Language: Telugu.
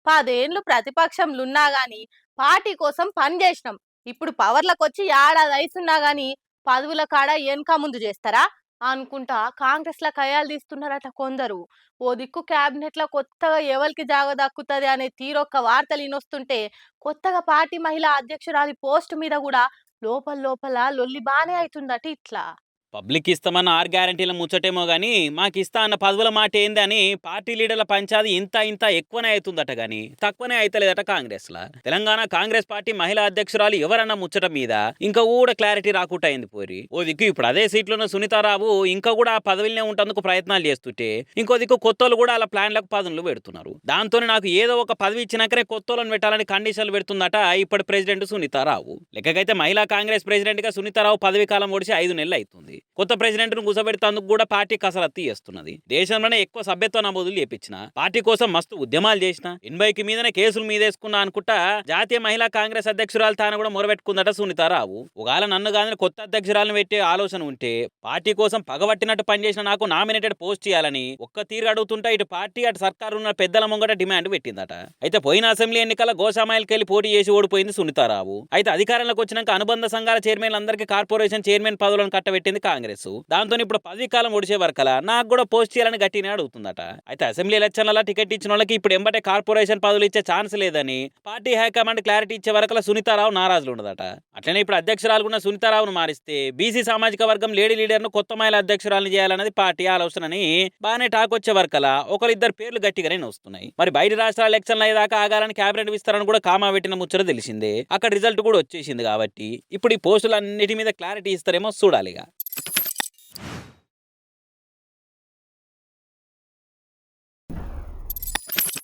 10 ఏళ్ళు ప్రతిపక్షంలున్నా గాని పార్టీ కోసం పని చేసినాం. ఇప్పుడు పవర్లకొచ్చి ఏడాది అయితున్నా గాని పదవుల కాడ వెనక ముందు చేస్తారా అనుకుంటా కాంగ్రెస్‌ల కయ్యాలు తీస్తున్నారట కొందరు. ఓ దిక్కు క్యాబినెట్‌లో కొత్తగా ఎవరికి జాగ దక్కుతది అనే తీరొక్క వార్తలు ఇనొస్తుంటే, కొత్తగా పార్టీ మహిళా అధ్యక్షురాలి పోస్ట్ మీద కూడా లోపల లోపల లొల్లి బానే అయితుందట ఇట్లా. పబ్లిక్ ఇస్తామన్న 6 గ్యారంటీల ముచ్చటేమో గానీ, మాకిస్తా అన్న పదవుల మాట ఏందని పార్టీ లీడర్ల పంచాది ఇంత ఎక్కువనే అవుతుందట గానీ, తక్కువనే అయితలేదట కాంగ్రెస్‌ల. తెలంగాణ కాంగ్రెస్ పార్టీ మహిళా అధ్యక్షురాలు ఎవరన్న ముచ్చట మీద ఇంకా కూడా క్లారిటీ రాకుండా అయింది పోరి. ఓ దిక్కు ఇప్పుడు అదే సీట్లున్న సునీతారావు ఇంకా కూడా ఆ పదవిలోనే ఉంటందుకు ప్రయత్నాలు చేస్తుంటే, ఇంకో దిక్కు కొత్తోళ్ళు కూడా అలా ప్లాన్లకు పదునులు పెడుతున్నారు. దాంతోనే నాకు ఏదో ఒక పదవి ఇచ్చినాకనే కొత్తోళ్ళని పెట్టాలని కండిషన్లు పెడుతుందట ఇప్పటి ప్రెసిడెంట్ సునీతారావు. లెక్కకైతే మహిళా కాంగ్రెస్ ప్రెసిడెంట్ గా సునీతారావు పదవి కాలం ఓడిసి 5 నెలలు అవుతుంది. కొత్త ప్రెసిడెంట్ ను కూసబెడతాందుకు కూడా పార్టీ కసరత్తు చేస్తున్నది. దేశంలోనే ఎక్కువ సభ్యత్వ నమోదులు చేపించిన, పార్టీ కోసం మస్తు ఉద్యమాలు చేసిన, 80కి మీదనే కేసులు మీదేసుకున్నా అనుకుంటా జాతీయ మహిళా కాంగ్రెస్ అధ్యక్షురాలు తాను కూడా మొరబెట్టుకుందట సునీతారావు. ఒకవేళ నన్ను గాని కొత్త అధ్యక్షురాలను పెట్టే ఆలోచన ఉంటే పార్టీ కోసం పగబట్టినట్టు పనిచేసిన నాకు నామినేటెడ్ పోస్ట్ చేయాలని ఒక్క తీరు అడుగుతుంటా ఇటు పార్టీ అటు సర్కారు ఉన్న పెద్దల ముంగట డిమాండ్ పెట్టిందట. అయితే పోయిన అసెంబ్లీ ఎన్నికల గోసామాయిల్కెళ్లి పోటీ చేసి ఓడిపోయింది సునీతారావు. అయితే అధికారంలోకి వచ్చినాక అనుబంధ సంఘాల చైర్మన్లందరికీ కార్పొరేషన్ చైర్మన్ పదవులను కట్టబెట్టింది కాంగ్రెస్. దాంతో ఇప్పుడు పదవి కాలం ఒడిచే వరకలా నాకు కూడా పోస్ట్ చేయాలని గట్టినే అడుగుతుందట. అయితే అసెంబ్లీ ఎలక్షన్ల టికెట్ ఇచ్చిన వాళ్ళకి ఇప్పుడు ఎంబటే కార్పొరేషన్ పదవులు ఇచ్చే ఛాన్స్ లేదని పార్టీ హైకమాండ్ క్లారిటీ ఇచ్చే వరకలా సునీతారావు నారాజులు ఉండదట. అట్లనే ఇప్పుడు అధ్యక్షురాలు ఉన్న సునీతారావును మారిస్తే బీసీ సామాజిక వర్గం లేడీ లీడర్ ను కొత్త మహిళా అధ్యక్షురాలను చేయాలన్నది పార్టీ ఆలోచనని బాగానే టాక్ వచ్చే వరకలా ఒకరిద్దరు పేర్లు గట్టిగానే వస్తున్నాయి. మరి బయట రాష్ట్రాల ఎలక్షన్లు అయ్యేదాకా ఆగాలని కేబినెట్ విస్తరణ కూడా కామా పెట్టిన ముచ్చట తెలిసిందే. అక్కడ రిజల్ట్ కూడా వచ్చేసింది కాబట్టి ఇప్పుడు ఈ పోస్టులు అన్నిటి మీద క్లారిటీ ఇస్తారేమో చూడాలిగా.